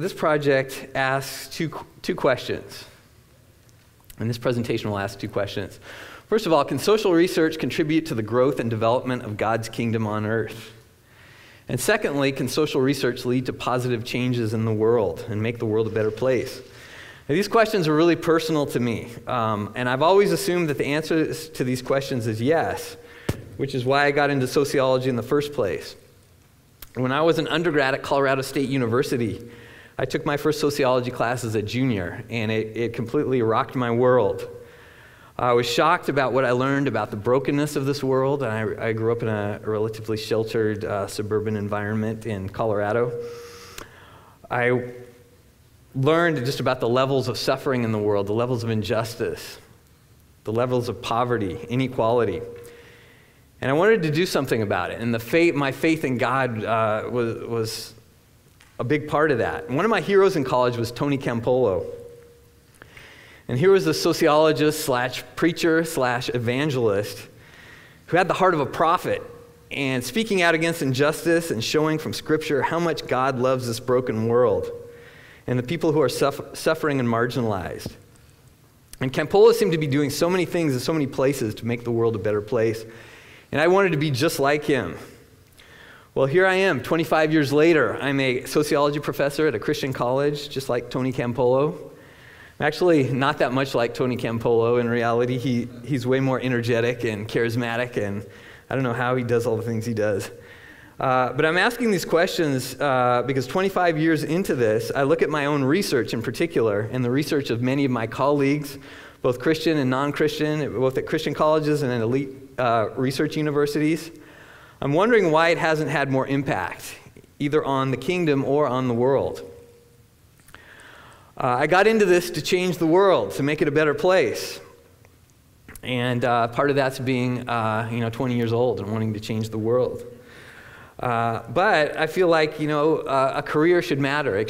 this project asks two questions. And this presentation will ask two questions. First of all, can social research contribute to the growth and development of God's kingdom on earth? And secondly, can social research lead to positive changes in the world and make the world a better place? Now, these questions are really personal to me, and I've always assumed that the answer to these questions is yes, which is why I got into sociology in the first place. When I was an undergrad at Colorado State University, I took my first sociology class as a junior, and it completely rocked my world. I was shocked about what I learned about the brokenness of this world. I grew up in a relatively sheltered suburban environment in Colorado. I learned just about the levels of suffering in the world, the levels of injustice, the levels of poverty, inequality. And I wanted to do something about it. And my faith in God was a big part of that. And one of my heroes in college was Tony Campolo. And here was a sociologist / preacher / evangelist who had the heart of a prophet and speaking out against injustice and showing from Scripture how much God loves this broken world and the people who are suffering and marginalized. And Campolo seemed to be doing so many things in so many places to make the world a better place. And I wanted to be just like him. Well, here I am, 25 years later. I'm a sociology professor at a Christian college, just like Tony Campolo. I'm actually not that much like Tony Campolo in reality. He's way more energetic and charismatic, and I don't know how he does all the things he does. But I'm asking these questions because 25 years into this, I look at my own research in particular, and the research of many of my colleagues, both Christian and non-Christian, both at Christian colleges and at elite research universities. I'm wondering why it hasn't had more impact, either on the kingdom or on the world. I got into this to change the world, to make it a better place. And part of that's being 20 years old and wanting to change the world. But I feel like, a career should matter.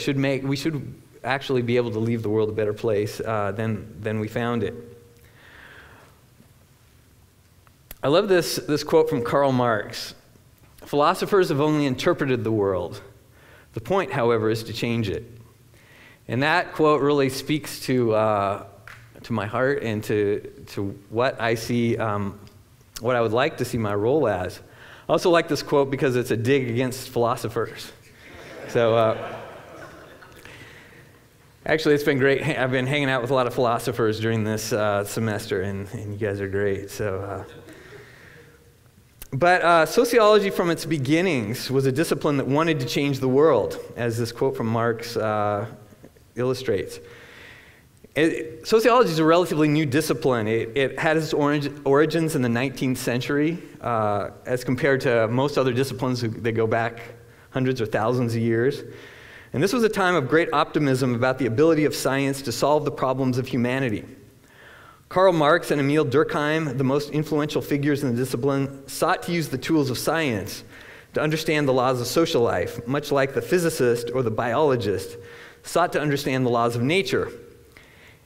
We should actually be able to leave the world a better place than we found it. I love this quote from Karl Marx. Philosophers have only interpreted the world. The point, however, is to change it. And that quote really speaks to my heart and to what I see, what I would like to see my role as. I also like this quote because it's a dig against philosophers. So, actually, it's been great. I've been hanging out with a lot of philosophers during this semester, and you guys are great. So, but sociology from its beginnings was a discipline that wanted to change the world, as this quote from Marx illustrates. Sociology is a relatively new discipline. It had its origins in the 19th century as compared to most other disciplines that go back hundreds or thousands of years. And this was a time of great optimism about the ability of science to solve the problems of humanity. Karl Marx and Emil Durkheim, the most influential figures in the discipline, sought to use the tools of science to understand the laws of social life, much like the physicist or the biologist sought to understand the laws of nature.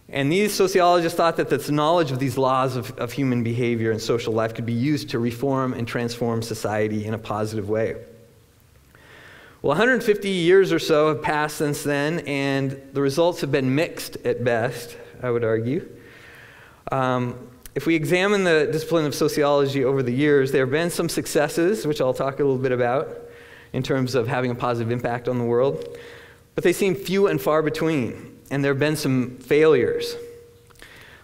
And these sociologists thought that this knowledge of these laws of human behavior and social life could be used to reform and transform society in a positive way. Well, 150 years or so have passed since then, and the results have been mixed at best, I would argue. If we examine the discipline of sociology over the years, there have been some successes, which I'll talk a little bit about, in terms of having a positive impact on the world. But they seem few and far between, and there have been some failures.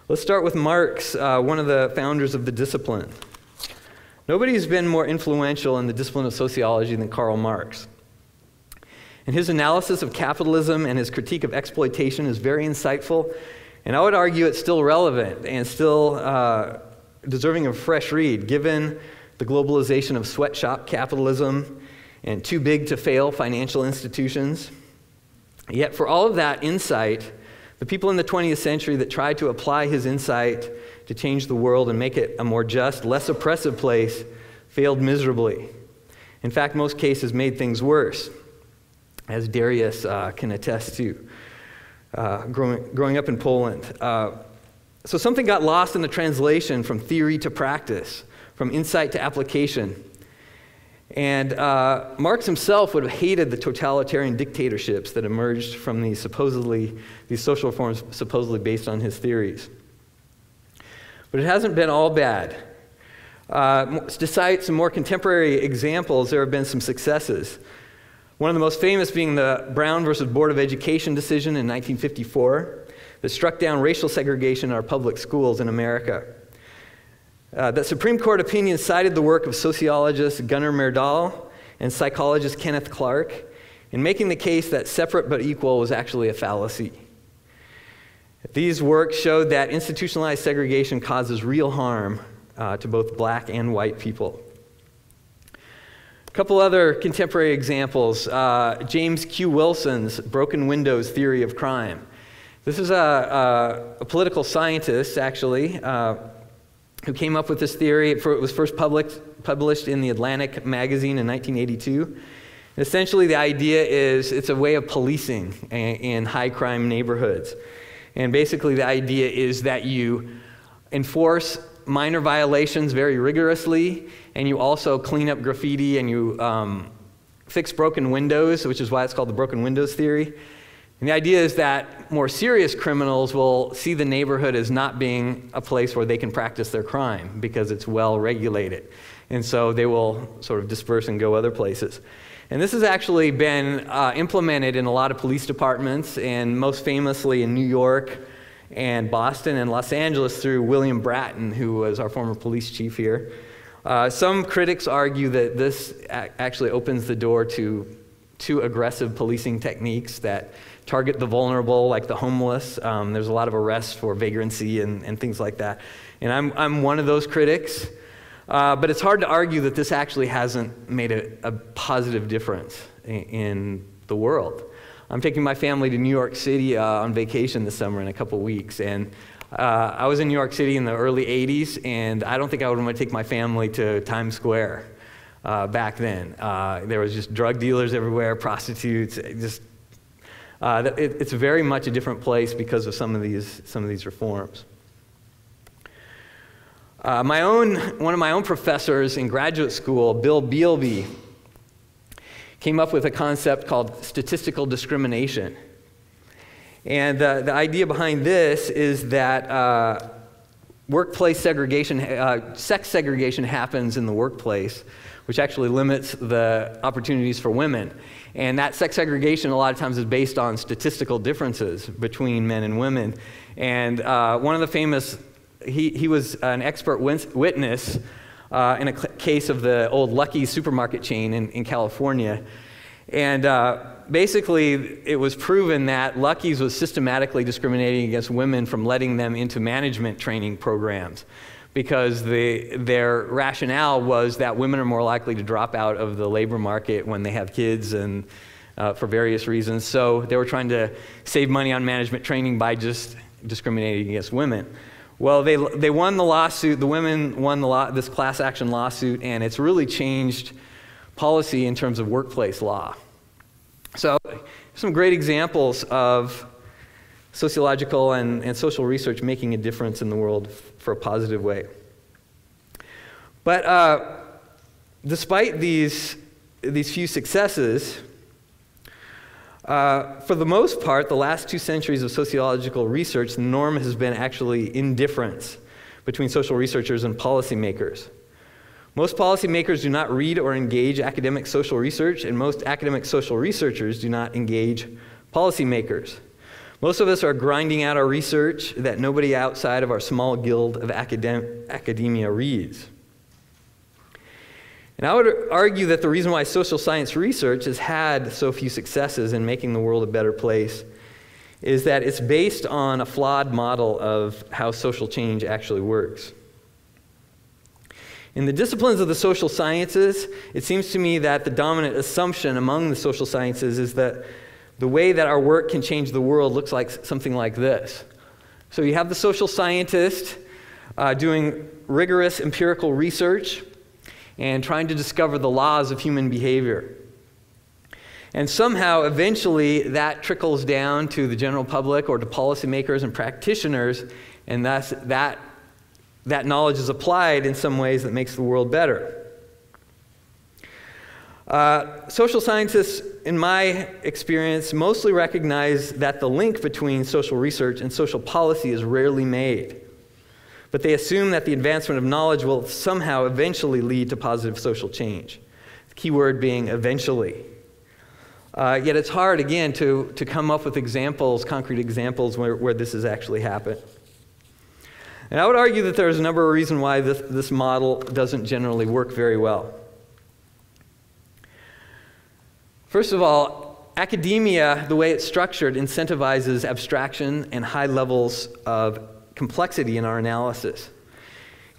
Let's start with Marx, one of the founders of the discipline. Nobody's been more influential in the discipline of sociology than Karl Marx. And his analysis of capitalism and his critique of exploitation is very insightful, and I would argue it's still relevant and still deserving of a fresh read, given the globalization of sweatshop capitalism and too big to fail financial institutions. Yet for all of that insight, the people in the 20th century that tried to apply his insight to change the world and make it a more just, less oppressive place failed miserably. In fact, most cases made things worse, as Darius can attest to, growing up in Poland. So something got lost in the translation from theory to practice, from insight to application. And Marx himself would have hated the totalitarian dictatorships that emerged from these social reforms supposedly based on his theories. But it hasn't been all bad. To cite some more contemporary examples, there have been some successes. One of the most famous being the Brown versus Board of Education decision in 1954 that struck down racial segregation in our public schools in America. That Supreme Court opinion cited the work of sociologist Gunnar Myrdal and psychologist Kenneth Clark in making the case that separate but equal was actually a fallacy. These works showed that institutionalized segregation causes real harm to both black and white people. A couple other contemporary examples. James Q. Wilson's broken windows theory of crime. This is a political scientist, actually, who came up with this theory. It was first published in the Atlantic magazine in 1982. And essentially, the idea is it's a way of policing in high-crime neighborhoods. And basically, the idea is that you enforce minor violations very rigorously, and you also clean up graffiti, and you fix broken windows, which is why it's called the broken windows theory. And the idea is that more serious criminals will see the neighborhood as not being a place where they can practice their crime because it's well regulated. And so they will sort of disperse and go other places. And this has actually been implemented in a lot of police departments, and most famously in New York and Boston and Los Angeles through William Bratton, who was our former police chief here. Some critics argue that this actually opens the door to too aggressive policing techniques that target the vulnerable, like the homeless. There's a lot of arrests for vagrancy and things like that. And I'm one of those critics. But it's hard to argue that this actually hasn't made a positive difference in the world. I'm taking my family to New York City on vacation this summer in a couple weeks. And I was in New York City in the early 80s, and I don't think I would want to take my family to Times Square back then. There was just drug dealers everywhere, prostitutes, it's very much a different place because of some of these reforms. One of my own professors in graduate school, Bill Bealby, came up with a concept called statistical discrimination. And the idea behind this is that workplace segregation, sex segregation happens in the workplace, which actually limits the opportunities for women. And that sex segregation a lot of times is based on statistical differences between men and women. And one of the famous, he was an expert witness in a case of the old Lucky's supermarket chain in California. And basically, it was proven that Lucky's was systematically discriminating against women from letting them into management training programs, because their rationale was that women are more likely to drop out of the labor market when they have kids and for various reasons. So they were trying to save money on management training by just discriminating against women. Well, they won the lawsuit. The women won this class action lawsuit, and it's really changed policy in terms of workplace law. So some great examples of sociological and social research making a difference in the world for a positive way. But despite these few successes, for the most part, the last 2 centuries of sociological research, the norm has been actually indifference between social researchers and policymakers. Most policymakers do not read or engage academic social research, and most academic social researchers do not engage policymakers. Most of us are grinding out our research that nobody outside of our small guild of academia reads. And I would argue that the reason why social science research has had so few successes in making the world a better place is that it's based on a flawed model of how social change actually works. In the disciplines of the social sciences, it seems to me that the dominant assumption among the social sciences is that the way that our work can change the world looks like something like this. So you have the social scientist doing rigorous empirical research and trying to discover the laws of human behavior. And somehow, eventually, that trickles down to the general public or to policymakers and practitioners, and thus that knowledge is applied in some ways that makes the world better. Social scientists, in my experience, mostly recognize that the link between social research and social policy is rarely made. But they assume that the advancement of knowledge will somehow eventually lead to positive social change. The key word being eventually. Yet it's hard, again, to come up with examples, concrete examples, where this has actually happened. And I would argue that there's a number of reasons why this model doesn't generally work very well. First of all, academia, the way it's structured, incentivizes abstraction and high levels of complexity in our analysis.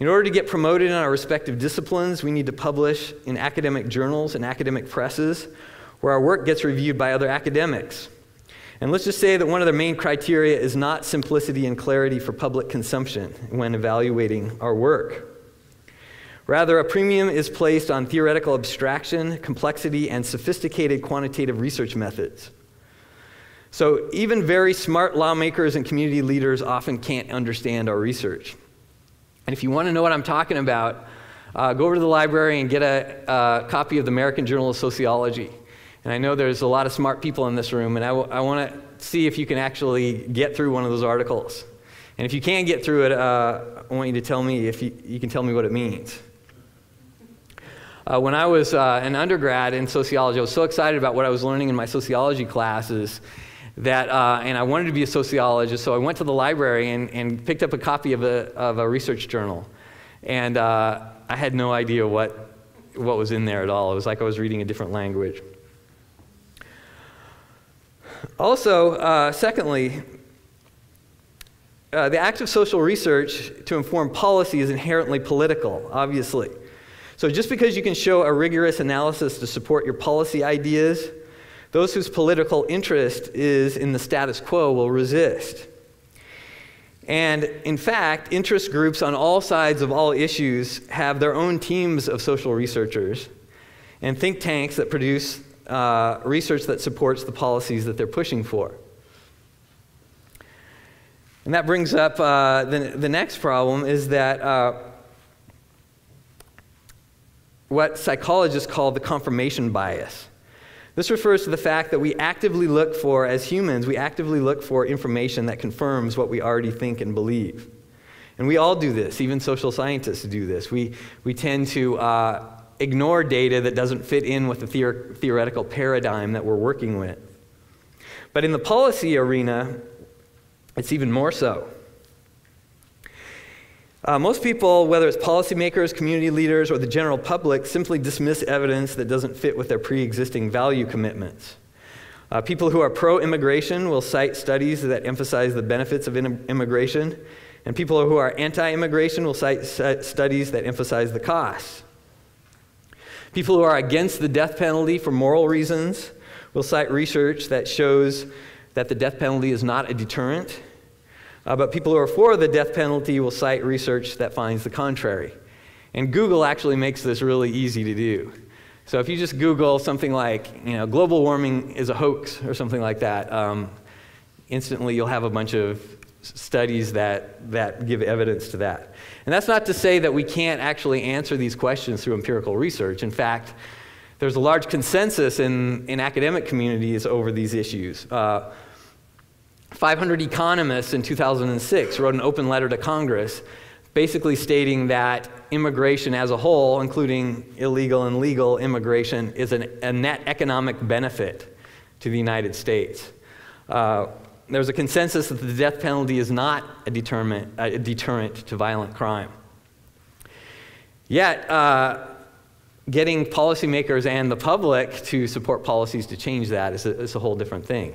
In order to get promoted in our respective disciplines, we need to publish in academic journals and academic presses where our work gets reviewed by other academics. And let's just say that one of the main criteria is not simplicity and clarity for public consumption when evaluating our work. Rather, a premium is placed on theoretical abstraction, complexity, and sophisticated quantitative research methods. So even very smart lawmakers and community leaders often can't understand our research. And if you want to know what I'm talking about, go over to the library and get a copy of the American Journal of Sociology. And I know there's a lot of smart people in this room, and I want to see if you can actually get through one of those articles. And if you can get through it, I want you to tell me if you can tell me what it means. When I was an undergrad in sociology, I was so excited about what I was learning in my sociology classes that, and I wanted to be a sociologist, so I went to the library and picked up a copy of a research journal. And I had no idea what was in there at all. It was like I was reading a different language. Also, secondly, the act of social research to inform policy is inherently political, obviously. So just because you can show a rigorous analysis to support your policy ideas, those whose political interest is in the status quo will resist. And in fact, interest groups on all sides of all issues have their own teams of social researchers and think tanks that produce research that supports the policies that they're pushing for. And that brings up the next problem is that what psychologists call the confirmation bias. This refers to the fact that we actively look for, as humans, we actively look for information that confirms what we already think and believe. And we all do this, even social scientists do this. We tend to ignore data that doesn't fit in with the theoretical paradigm that we're working with. But in the policy arena, it's even more so. Most people, whether it's policymakers, community leaders, or the general public, simply dismiss evidence that doesn't fit with their pre-existing value commitments. People who are pro-immigration will cite studies that emphasize the benefits of immigration, and people who are anti-immigration will cite studies that emphasize the costs. People who are against the death penalty for moral reasons will cite research that shows that the death penalty is not a deterrent. But people who are for the death penalty will cite research that finds the contrary. And Google actually makes this really easy to do. So if you just Google something like, global warming is a hoax or something like that, instantly you'll have a bunch of studies that give evidence to that. And that's not to say that we can't actually answer these questions through empirical research. In fact, there's a large consensus in academic communities over these issues. 500 economists in 2006 wrote an open letter to Congress basically stating that immigration as a whole, including illegal and legal immigration, is a net economic benefit to the United States. There's a consensus that the death penalty is not a deterrent to violent crime. Yet, getting policymakers and the public to support policies to change that is a whole different thing.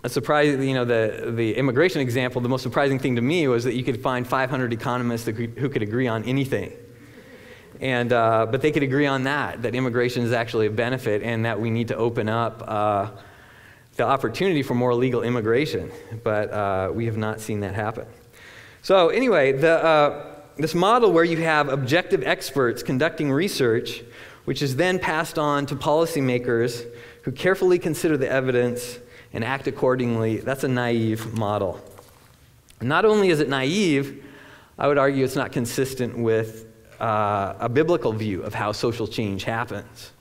A surprise, the immigration example, the most surprising thing to me was that you could find 500 economists who could agree on anything. And, but they could agree on that immigration is actually a benefit and that we need to open up the opportunity for more legal immigration. But we have not seen that happen. So anyway, this model where you have objective experts conducting research, which is then passed on to policymakers who carefully consider the evidence and act accordingly, that's a naive model. Not only is it naive, I would argue it's not consistent with a biblical view of how social change happens.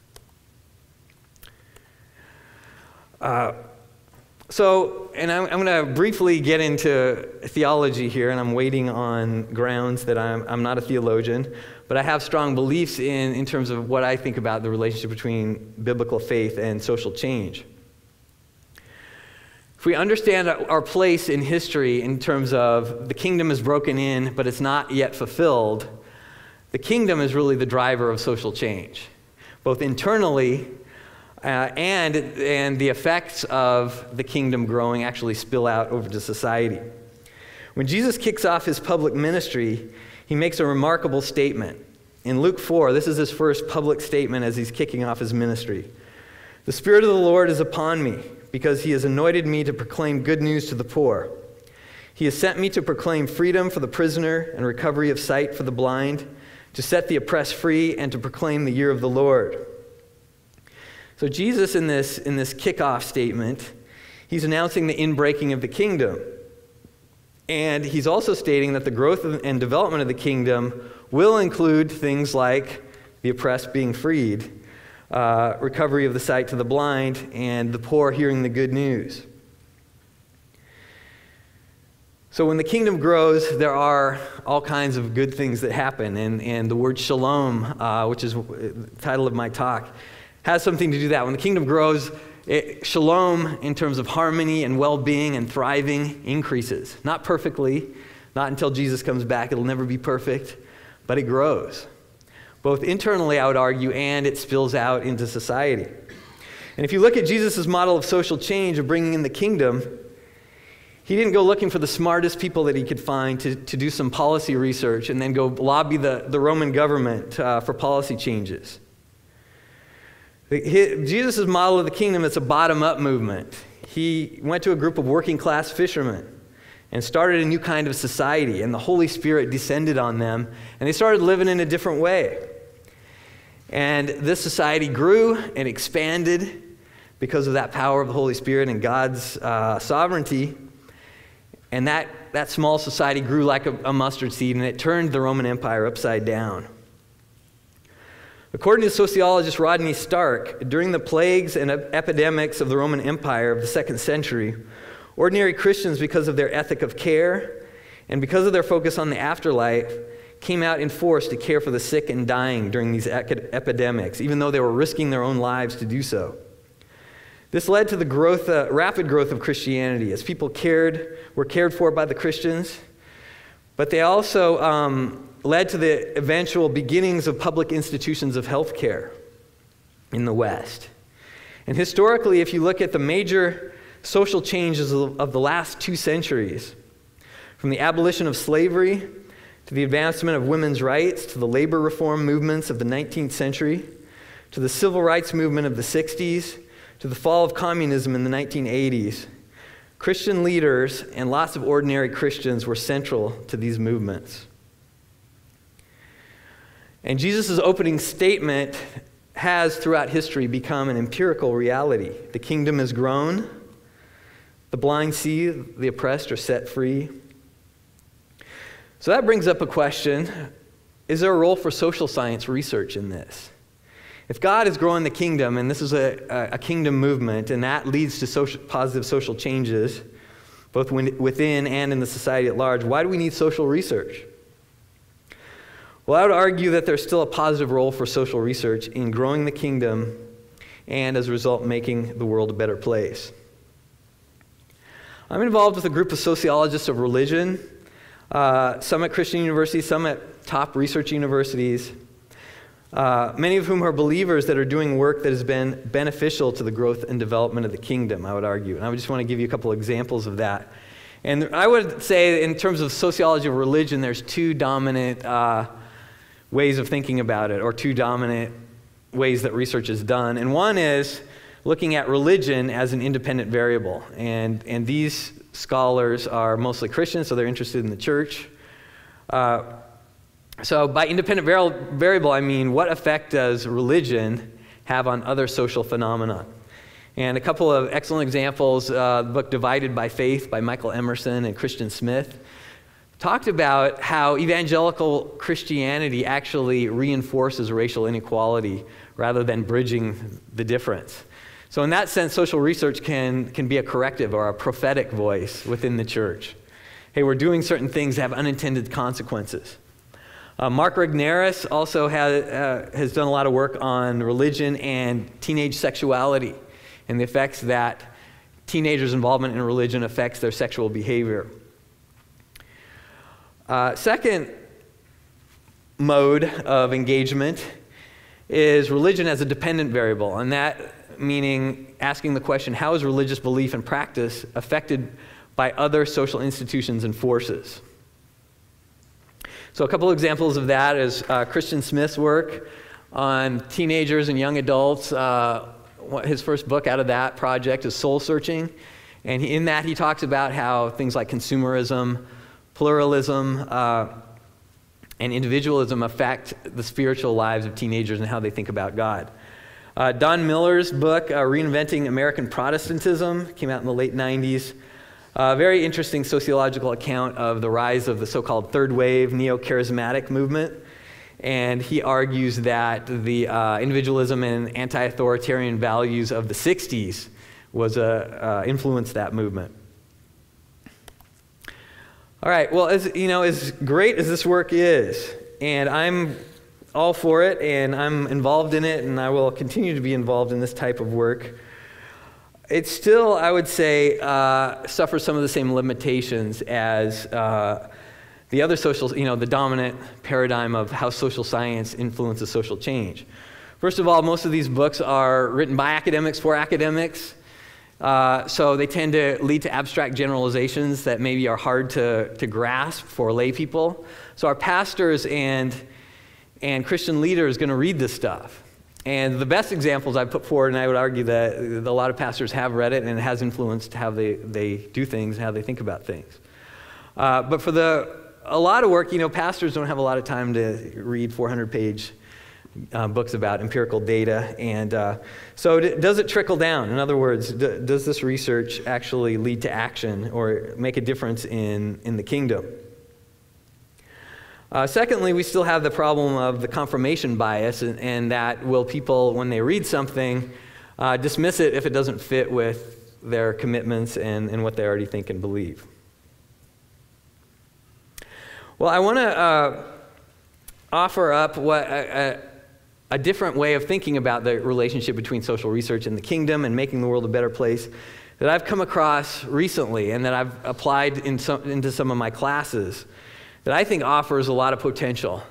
And I'm going to briefly get into theology here, and I'm waiting on grounds that I'm not a theologian, but I have strong beliefs in terms of what I think about the relationship between biblical faith and social change. If we understand our place in history in terms of the kingdom is broken in, but it's not yet fulfilled, the kingdom is really the driver of social change, both internally and the effects of the kingdom growing actually spill out over to society. When Jesus kicks off his public ministry, he makes a remarkable statement. In Luke 4, this is his first public statement as he's kicking off his ministry. "The Spirit of the Lord is upon me, because he has anointed me to proclaim good news to the poor. He has sent me to proclaim freedom for the prisoner and recovery of sight for the blind, to set the oppressed free, and to proclaim the year of the Lord." So Jesus, in this kickoff statement, he's announcing the inbreaking of the kingdom. And he's also stating that the growth and development of the kingdom will include things like the oppressed being freed, recovery of the sight to the blind, and the poor hearing the good news. So when the kingdom grows, there are all kinds of good things that happen. And the word shalom, which is the title of my talk, has something to do with that. When the kingdom grows, shalom in terms of harmony and well-being and thriving increases. Not perfectly, not until Jesus comes back. It'll never be perfect, but it grows. Both internally, I would argue, and it spills out into society. And if you look at Jesus' model of social change, of bringing in the kingdom, he didn't go looking for the smartest people that he could find to do some policy research and then go lobby the Roman government for policy changes. Jesus' model of the kingdom is a bottom-up movement. He went to a group of working-class fishermen and started a new kind of society, and the Holy Spirit descended on them, and they started living in a different way. And this society grew and expanded because of that power of the Holy Spirit and God's sovereignty. And that small society grew like a mustard seed, and it turned the Roman Empire upside down. According to sociologist Rodney Stark, during the plagues and epidemics of the Roman Empire of the 2nd century, ordinary Christians, because of their ethic of care and because of their focus on the afterlife, came out in force to care for the sick and dying during these epidemics, even though they were risking their own lives to do so. This led to the rapid growth of Christianity as people were cared for by the Christians, but they also led to the eventual beginnings of public institutions of healthcare in the West. And historically, if you look at the major social changes of the last 2 centuries, from the abolition of slavery to the advancement of women's rights to the labor reform movements of the 19th century to the civil rights movement of the 60s to the fall of communism in the 1980s, Christian leaders and lots of ordinary Christians were central to these movements. And Jesus' opening statement has, throughout history, become an empirical reality. The kingdom has grown. The blind see, the oppressed are set free. So that brings up a question. Is there a role for social science research in this? If God is growing the kingdom, and this is a kingdom movement, and that leads to positive social changes, both within and in the society at large, why do we need social research? Well, I would argue that there's still a positive role for social research in growing the kingdom and, as a result, making the world a better place. I'm involved with a group of sociologists of religion, some at Christian universities, some at top research universities, many of whom are believers that are doing work that has been beneficial to the growth and development of the kingdom, I would argue. And I would just want to give you a couple examples of that. And I would say, in terms of sociology of religion, there's 2 dominant ways of thinking about it, or 2 dominant ways that research is done. And one is looking at religion as an independent variable. And these scholars are mostly Christians, so they're interested in the church. So by independent variable, I mean, what effect does religion have on other social phenomena? And a couple of excellent examples, the book Divided by Faith by Michael Emerson and Christian Smith. talked about how evangelical Christianity actually reinforces racial inequality rather than bridging the difference. So in that sense, social research can be a corrective or a prophetic voice within the church. Hey, we're doing certain things that have unintended consequences. Mark Regnerus also has done a lot of work on religion and teenage sexuality and the effects that teenagers' involvement in religion affects their sexual behavior. Second mode of engagement is religion as a dependent variable, and that meaning asking the question, how is religious belief and practice affected by other social institutions and forces? So a couple examples of that is Christian Smith's work on teenagers and young adults. His first book out of that project is Soul Searching, and in that he talks about how things like consumerism, pluralism, and individualism affect the spiritual lives of teenagers and how they think about God. Don Miller's book, Reinventing American Protestantism, came out in the late 90s. A very interesting sociological account of the rise of the so-called third wave neo-charismatic movement. And he argues that the individualism and anti-authoritarian values of the 60s influenced that movement. All right, well, as great as this work is, and I'm all for it, and I'm involved in it, and I will continue to be involved in this type of work, it still, I would say, suffers some of the same limitations as the other social, the dominant paradigm of how social science influences social change. First of all, most of these books are written by academics for academics, so they tend to lead to abstract generalizations that maybe are hard to grasp for lay people. So our pastors and Christian leaders are going to read this stuff. And the best examples I've put forward, and I would argue that a lot of pastors have read it, and it has influenced how they do things and how they think about things. But for a lot of work, pastors don't have a lot of time to read 400-page books about empirical data. And so does it trickle down? In other words, does this research actually lead to action or make a difference in the kingdom? Secondly, we still have the problem of the confirmation bias, and that will people, when they read something, dismiss it if it doesn't fit with their commitments and what they already think and believe. Well, I want to offer up a different way of thinking about the relationship between social research and the kingdom and making the world a better place that I've come across recently and that I've applied into some of my classes that I think offers a lot of potential.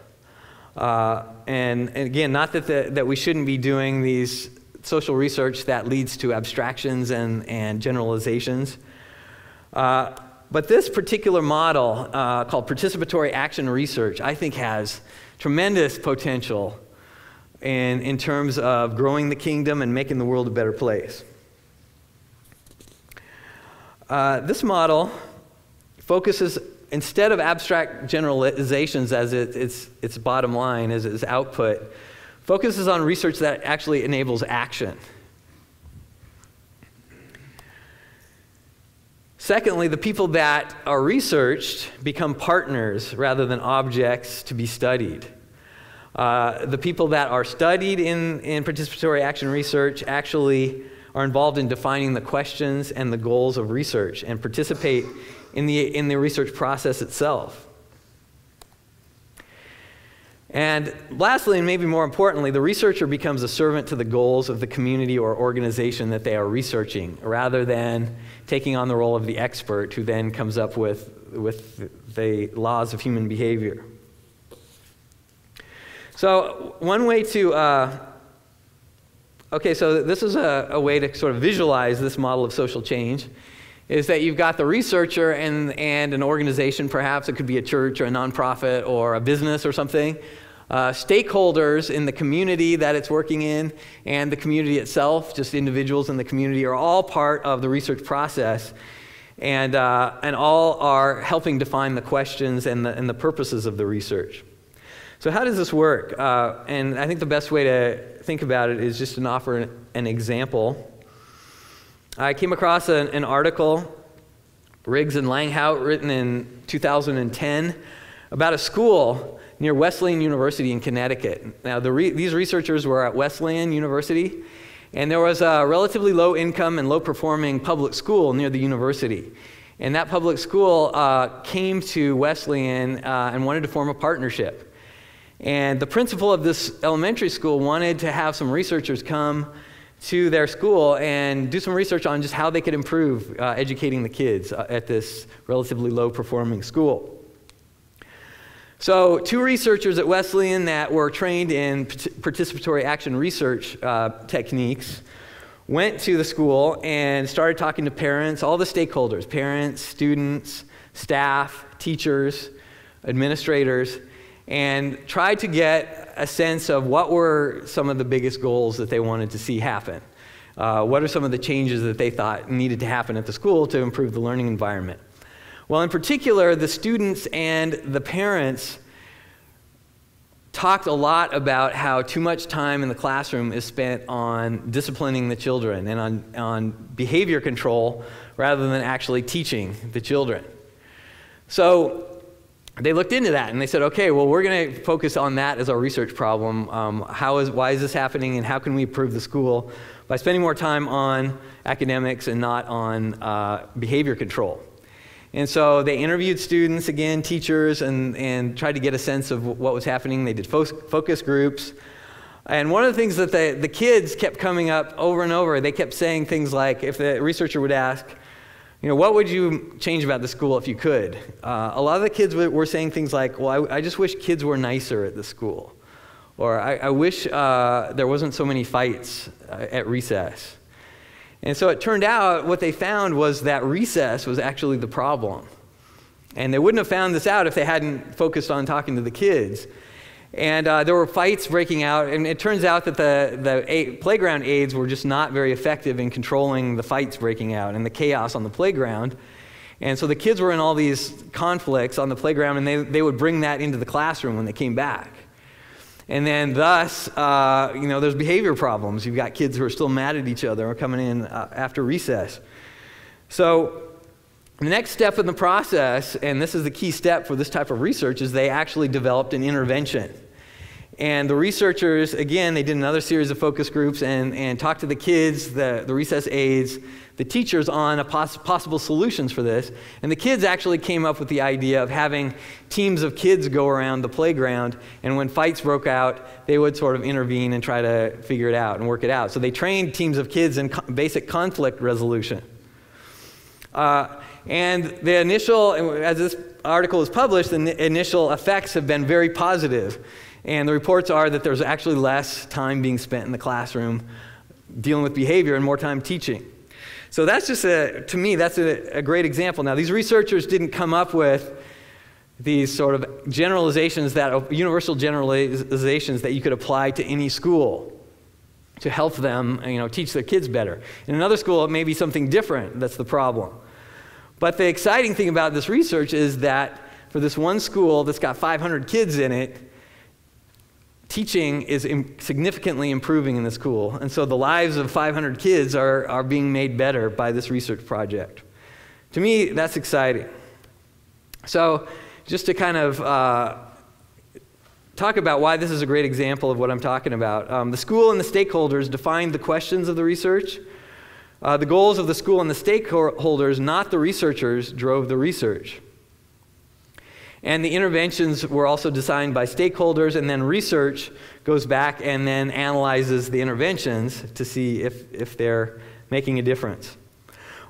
And again, not that we shouldn't be doing these social research that leads to abstractions and generalizations. But this particular model, called participatory action research, I think has tremendous potential in terms of growing the kingdom and making the world a better place. This model focuses, instead of abstract generalizations as its bottom line, as its output, focuses on research that actually enables action. Secondly, the people that are researched become partners rather than objects to be studied. The people that are studied in participatory action research actually are involved in defining the questions and the goals of research and participate in the research process itself. And lastly, and maybe more importantly, the researcher becomes a servant to the goals of the community or organization that they are researching, rather than taking on the role of the expert who then comes up with the laws of human behavior. So one way to, so this is a way to sort of visualize this model of social change, is that you've got the researcher and an organization, perhaps it could be a church or a nonprofit or a business or something, stakeholders in the community that it's working in and the community itself, just individuals in the community, are all part of the research process, and all are helping define the questions and the purposes of the research. So how does this work? And I think the best way to think about it is just to offer an example. I came across an article Riggs and Langhout, written in 2010, about a school near Wesleyan University in Connecticut. Now, these researchers were at Wesleyan University, and there was a relatively low-income and low-performing public school near the university. And that public school came to Wesleyan and wanted to form a partnership. And the principal of this elementary school wanted to have some researchers come to their school and do some research on just how they could improve educating the kids at this relatively low-performing school. So 2 researchers at Wesleyan that were trained in participatory action research techniques went to the school and started talking to parents, all the stakeholders, parents, students, staff, teachers, administrators, and tried to get a sense of what were some of the biggest goals that they wanted to see happen. What are some of the changes that they thought needed to happen at the school to improve the learning environment? Well, in particular, the students and the parents talked a lot about how too much time in the classroom is spent on disciplining the children and on behavior control rather than actually teaching the children. So they looked into that and they said, okay, well, we're going to focus on that as our research problem. Why is this happening, and how can we improve the school by spending more time on academics and not on behavior control? And so they interviewed students, again, teachers, and tried to get a sense of what was happening. They did focus groups. And one of the things that the kids kept coming up over and over, they kept saying things like, if the researcher would ask, what would you change about the school if you could? A lot of the kids were saying things like, well, I just wish kids were nicer at the school. Or I wish there wasn't so many fights at recess. And so it turned out what they found was that recess was actually the problem. And they wouldn't have found this out if they hadn't focused on talking to the kids. And there were fights breaking out, and it turns out that the playground aides were just not very effective in controlling the fights breaking out and the chaos on the playground. And so the kids were in all these conflicts on the playground, and they would bring that into the classroom when they came back. And then thus, there's behavior problems. You've got kids who are still mad at each other or coming in after recess. So the next step in the process, and this is the key step for this type of research, is they actually developed an intervention. And the researchers, again, they did another series of focus groups and talked to the kids, the recess aides, the teachers on possible solutions for this. And the kids actually came up with the idea of having teams of kids go around the playground, and when fights broke out, they would sort of intervene and try to figure it out and work it out. So they trained teams of kids in basic conflict resolution. And the initial, as this article is published, the initial effects have been very positive. And the reports are that there's actually less time being spent in the classroom dealing with behavior and more time teaching. So that's just, to me, that's a great example. Now, these researchers didn't come up with these sort of generalizations, universal generalizations that you could apply to any school to help them, teach their kids better. In another school, it may be something different that's the problem. But the exciting thing about this research is that for this one school that's got 500 kids in it, teaching is significantly improving in the school. And so the lives of 500 kids are being made better by this research project. To me, that's exciting. So just to kind of talk about why this is a great example of what I'm talking about. The school and the stakeholders defined the questions of the research. The goals of the school and the stakeholders, not the researchers, drove the research. And the interventions were also designed by stakeholders, and then research goes back and then analyzes the interventions to see if they're making a difference.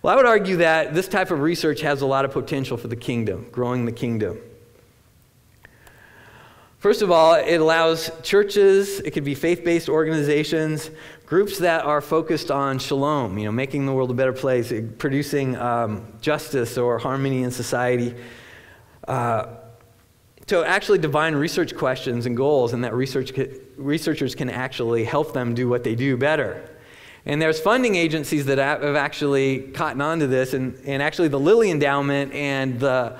Well, I would argue that this type of research has a lot of potential for the kingdom, growing the kingdom. First of all, it allows churches, it could be faith-based organizations, groups that are focused on shalom, making the world a better place, producing justice or harmony in society, to actually define research questions and goals, and that researchers can actually help them do what they do better. And there's funding agencies that have actually cottoned on to this, and actually the Lilly Endowment and the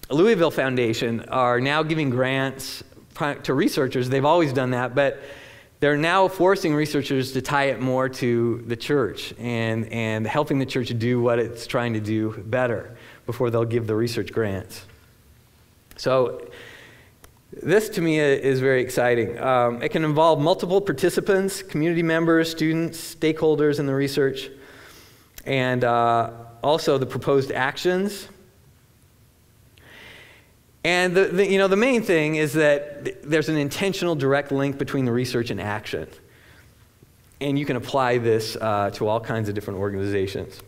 Louisville Foundation are now giving grants to researchers. They've always done that, but they're now forcing researchers to tie it more to the church and helping the church do what it's trying to do better before they'll give the research grants. So this, to me, is very exciting. It can involve multiple participants, community members, students, stakeholders in the research, and also the proposed actions. And the main thing is that there's an intentional direct link between the research and action. And you can apply this to all kinds of different organizations.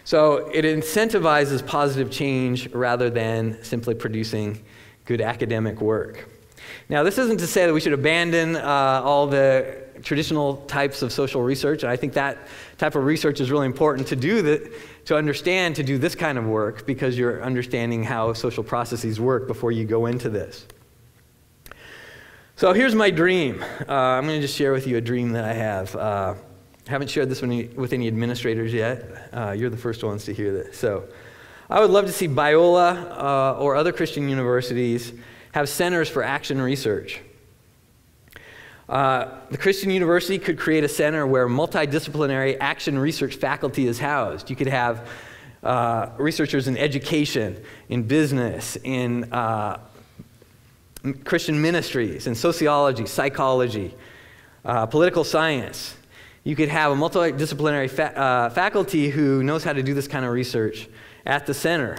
So it incentivizes positive change rather than simply producing good academic work. Now, this isn't to say that we should abandon all the traditional types of social research, and I think that type of research is really important to do to understand to do this kind of work, because you're understanding how social processes work before you go into this. So here's my dream. I'm going to just share with you a dream that I have. I haven't shared this with any administrators yet. You're the first ones to hear this. So I would love to see Biola or other Christian universities have centers for action research. The Christian university could create a center where multidisciplinary action research faculty is housed. You could have researchers in education, in business, in Christian ministries, in sociology, psychology, political science. You could have a multidisciplinary faculty who knows how to do this kind of research at the center.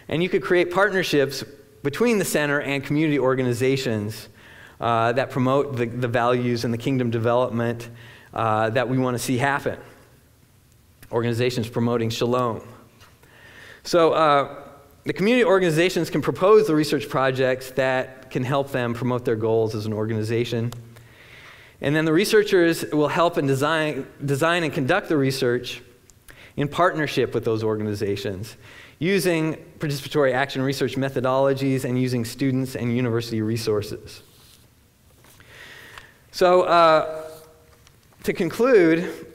And you could create partnerships between the center and community organizations that promote the values and the kingdom development that we want to see happen. Organizations promoting Shalom. So the community organizations can propose the research projects that can help them promote their goals as an organization. And then the researchers will help and design and conduct the research in partnership with those organizations, using participatory action research methodologies and using students and university resources. So to conclude,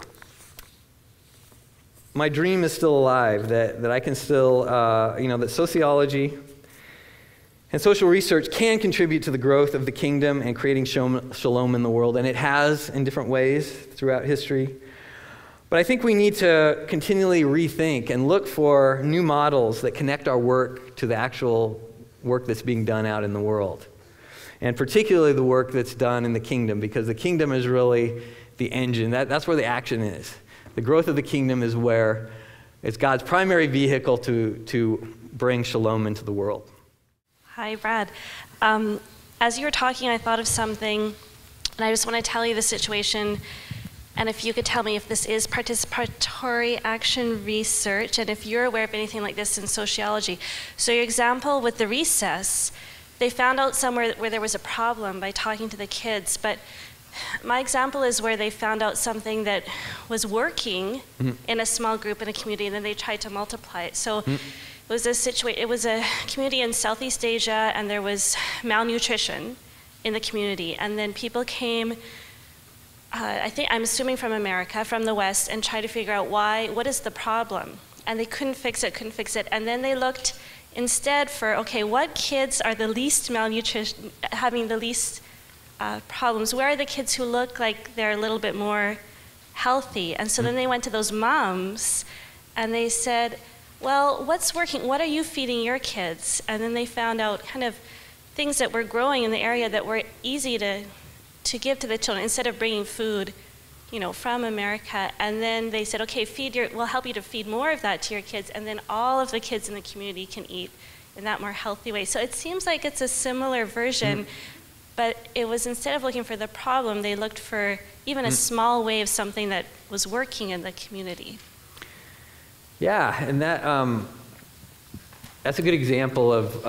my dream is still alive, that I can still, that sociology and social research can contribute to the growth of the kingdom and creating shalom in the world, and it has in different ways throughout history. But I think we need to continually rethink and look for new models that connect our work to the actual work that's being done out in the world. And particularly the work that's done in the kingdom, because the kingdom is really the engine. That's where the action is. The growth of the kingdom is where it's God's primary vehicle to bring shalom into the world. Hi, Brad. As you were talking, I thought of something, and I just want to tell you the situation, and if you could tell me if this is participatory action research, and if you're aware of anything like this in sociology. So your example with the recess, they found out somewhere where there was a problem by talking to the kids, but my example is where they found out something that was working in a small group in a community, and then they tried to multiply it. So it was a community in Southeast Asia, and there was malnutrition in the community, and then people came, I'm assuming from America, from the West, and tried to figure out what is the problem, and they couldn't fix it, and then they looked instead for, okay, what kids are the least malnutrition, having the least problems? Where are the kids who look like they're a little bit more healthy? And so then they went to those moms, and they said, well, what's working? What are you feeding your kids? And then they found out kind of things that were growing in the area that were easy to give to the children instead of bringing food, from America. And then they said, okay, we'll help you to feed more of that to your kids, and then all of the kids in the community can eat in that more healthy way. So it seems like it's a similar version, but it was, instead of looking for the problem, they looked for even a small way of something that was working in the community. Yeah, and that's a good example of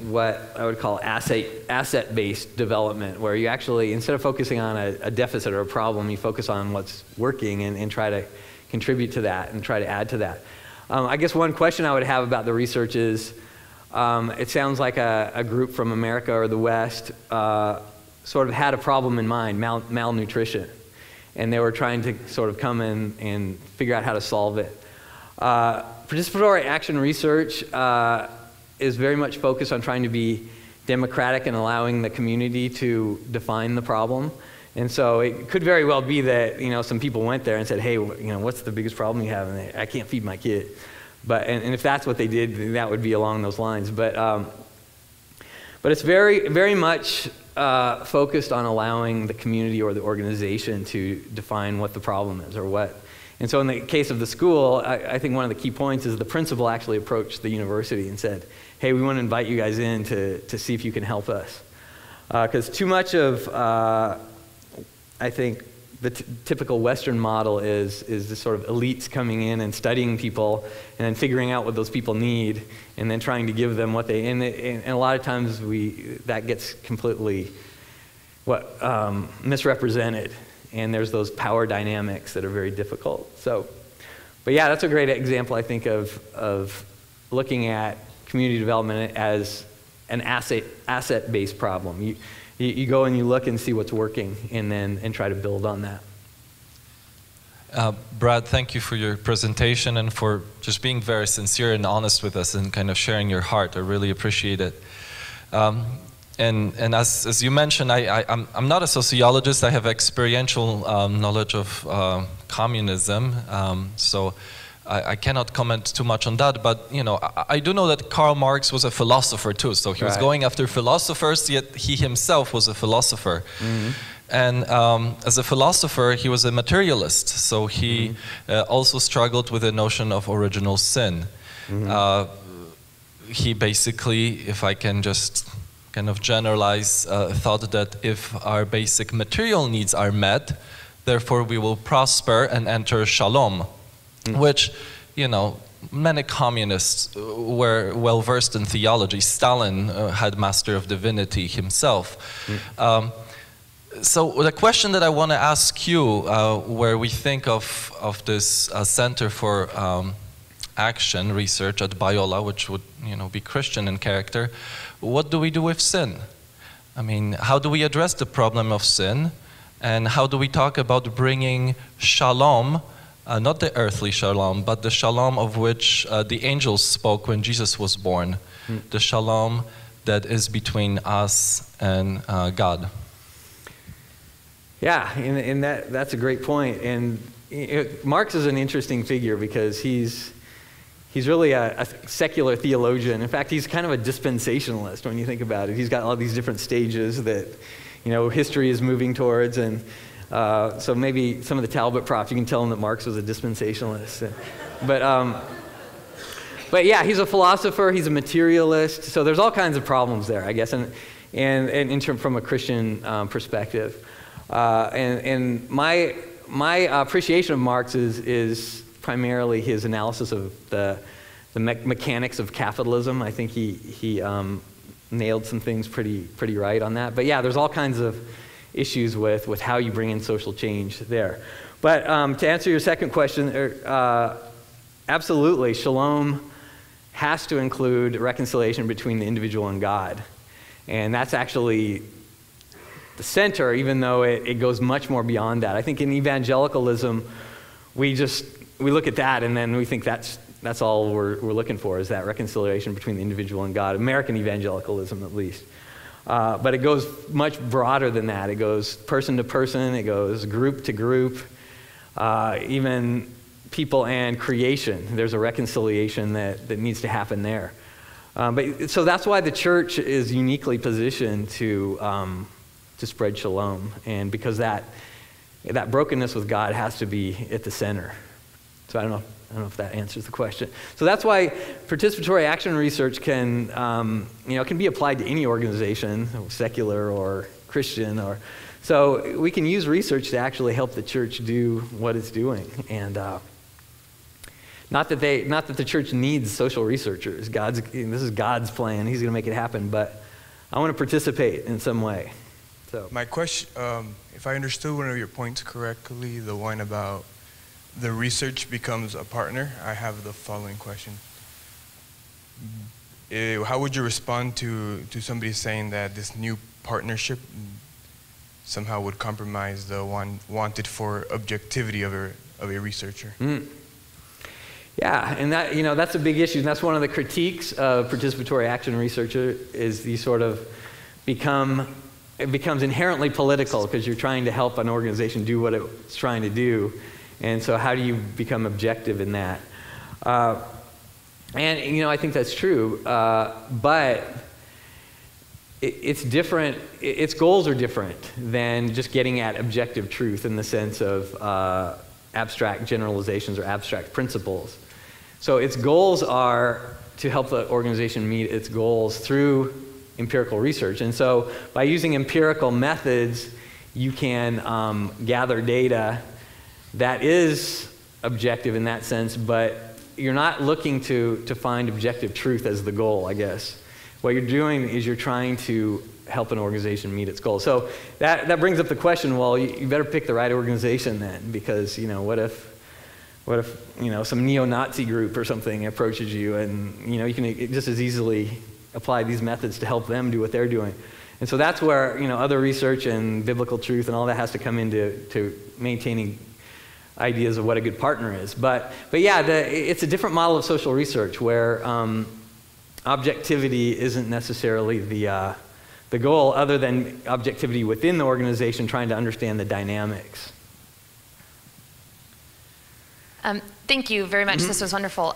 what I would call asset-based development, where you actually, instead of focusing on a deficit or a problem, you focus on what's working and try to contribute to that and try to add to that. I guess one question I would have about the research is, it sounds like a group from America or the West sort of had a problem in mind, malnutrition. And they were trying to sort of come in and figure out how to solve it. Participatory action research is very much focused on trying to be democratic in allowing the community to define the problem. And so it could very well be that, you know, some people went there and said, hey, you know, what's the biggest problem you have? And I can't feed my kid. But, and if that's what they did, then that would be along those lines. But it's very, very much focused on allowing the community or the organization to define what the problem is or what. And so in the case of the school, I think one of the key points is the principal actually approached the university and said, hey, we want to invite you guys in to see if you can help us. Because too much of, I think, the typical Western model is this sort of elites coming in and studying people and then figuring out what those people need and then trying to give them what they, and a lot of times that gets completely misrepresented. And there's those power dynamics that are very difficult. So, but yeah, that's a great example, I think, of looking at community development as an asset-based problem. You go and you look and see what's working and try to build on that. Brad, thank you for your presentation and for just being very sincere and honest with us and kind of sharing your heart. I really appreciate it. And as you mentioned, I'm not a sociologist. I have experiential knowledge of communism, so I cannot comment too much on that. But you know, I do know that Karl Marx was a philosopher too. So he was going after philosophers, yet he himself was a philosopher. Mm-hmm. And as a philosopher, he was a materialist. So he also struggled with the notion of original sin. Mm-hmm. He basically, if I can just kind of generalize, thought that if our basic material needs are met, therefore we will prosper and enter Shalom, which, you know, many communists were well versed in theology. Stalin had Master of Divinity himself. So the question that I want to ask you, where we think of this Center for Action Research at Biola, which would, you know, be Christian in character, what do we do with sin? I mean, how do we address the problem of sin? And how do we talk about bringing shalom, not the earthly shalom, but the shalom of which the angels spoke when Jesus was born, the shalom that is between us and God? Yeah, and that's a great point. And Marx is an interesting figure because he's really a secular theologian. In fact, he's kind of a dispensationalist when you think about it. He's got all these different stages that, you know, history is moving towards. And so maybe some of the Talbot profs, you can tell them that Marx was a dispensationalist. But yeah, he's a philosopher, he's a materialist. So there's all kinds of problems there, I guess, and in terms from a Christian perspective. And my appreciation of Marx is primarily his analysis of the mechanics of capitalism. I think he nailed some things pretty right on that. But yeah, there's all kinds of issues with how you bring in social change there. But to answer your second question, absolutely, Shalom has to include reconciliation between the individual and God. And that's actually the center, even though it goes much more beyond that. I think in evangelicalism, we look at that and then we think that's all we're looking for, is that reconciliation between the individual and God. American evangelicalism, at least. But it goes much broader than that. It goes person to person. It goes group to group. Even people and creation. There's a reconciliation that needs to happen there. So that's why the church is uniquely positioned to spread shalom, and because that brokenness with God has to be at the center. So I don't know if that answers the question. So that's why participatory action research can be applied to any organization, secular or Christian, so we can use research to actually help the church do what it's doing. And not that the church needs social researchers. This is God's plan. He's going to make it happen. But I want to participate in some way. So my question, if I understood one of your points correctly, the one about the research becomes a partner, I have the following question. How would you respond to somebody saying that this new partnership somehow would compromise the wanted for objectivity of a researcher? Yeah, and that, that's a big issue, and that's one of the critiques of participatory action research is you sort of it becomes inherently political because you're trying to help an organization do what it's trying to do, and so how do you become objective in that? And I think that's true, but it's different. Its goals are different than just getting at objective truth in the sense of abstract generalizations or abstract principles. So its goals are to help the organization meet its goals through empirical research. And so by using empirical methods, you can gather data that is objective in that sense, but you're not looking to find objective truth as the goal, I guess. What you're doing is you're trying to help an organization meet its goals. So that brings up the question, well, you better pick the right organization then, because what if some neo-Nazi group or something approaches you, and you can just as easily apply these methods to help them do what they're doing. And so that's where other research and biblical truth and all that has to come into maintaining ideas of what a good partner is. But yeah, it's a different model of social research where objectivity isn't necessarily the goal, other than objectivity within the organization, trying to understand the dynamics. Thank you very much. This was wonderful.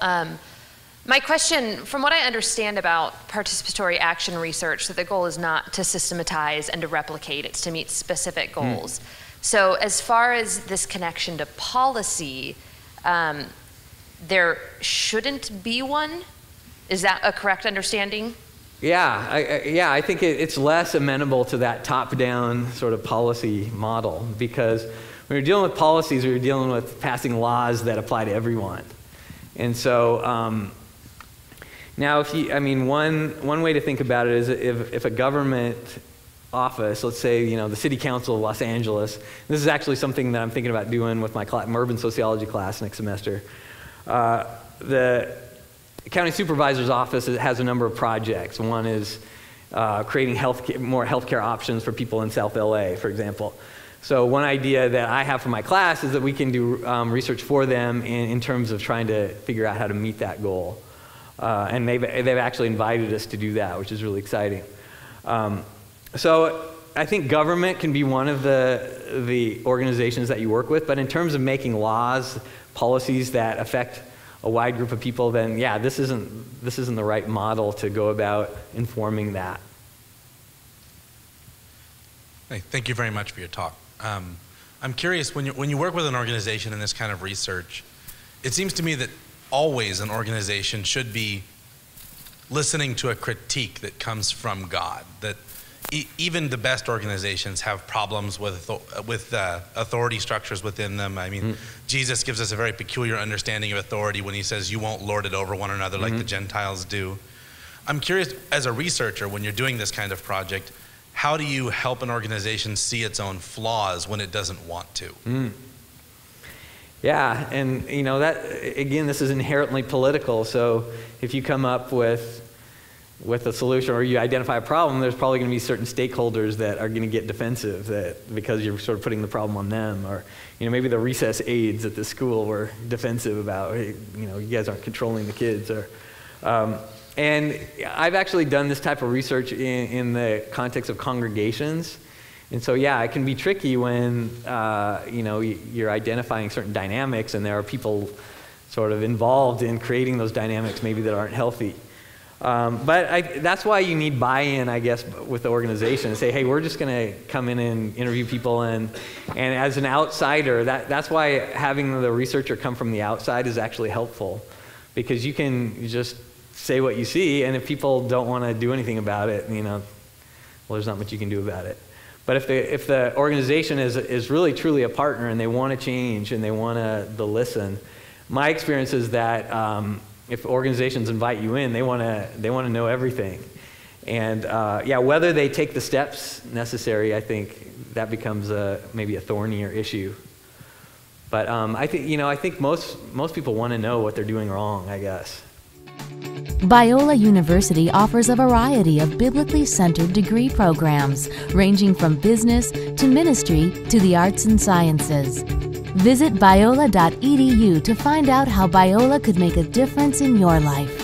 My question, from what I understand about participatory action research, that the goal is not to systematize and to replicate, it's to meet specific goals. So as far as this connection to policy, there shouldn't be one? Is that a correct understanding? Yeah, I think it's less amenable to that top-down sort of policy model, because when you're dealing with policies, you're dealing with passing laws that apply to everyone. And so now, one way to think about it is if a government office, let's say, the City Council of Los Angeles, this is actually something that I'm thinking about doing with my urban sociology class next semester. The county supervisor's office has a number of projects. One is creating more healthcare options for people in South LA, for example. So one idea that I have for my class is that we can do research for them in terms of trying to figure out how to meet that goal. And they've actually invited us to do that, which is really exciting. So I think government can be one of the organizations that you work with, but in terms of making laws, policies that affect a wide group of people, then yeah, this isn't the right model to go about informing that. Hey, thank you very much for your talk. I'm curious, when you work with an organization in this kind of research, it seems to me that always an organization should be listening to a critique that comes from God, that even the best organizations have problems with authority structures within them. I mean, Jesus gives us a very peculiar understanding of authority when he says, you won't lord it over one another like the Gentiles do. I'm curious, as a researcher, when you're doing this kind of project, how do you help an organization see its own flaws when it doesn't want to? Yeah, and that, again, this is inherently political, so if you come up with a solution or you identify a problem, there's probably going to be certain stakeholders that are going to get defensive because you're sort of putting the problem on them, or maybe the recess aides at the school were defensive about, hey, you guys aren't controlling the kids, or and I've actually done this type of research in the context of congregations. And so, yeah, it can be tricky when, you're identifying certain dynamics and there are people sort of involved in creating those dynamics maybe that aren't healthy. But that's why you need buy-in, I guess, with the organization and say, hey, we're just going to come in and interview people. And as an outsider, that's why having the researcher come from the outside is actually helpful, because you can just say what you see, and if people don't want to do anything about it, well, there's not much you can do about it. But if the organization is really truly a partner and they want to change and they want to listen, my experience is that if organizations invite you in, they want to know everything, and yeah, whether they take the steps necessary, I think that becomes maybe a thornier issue. But I think most people want to know what they're doing wrong, I guess. Biola University offers a variety of biblically centered degree programs, ranging from business to ministry to the arts and sciences. Visit biola.edu to find out how Biola could make a difference in your life.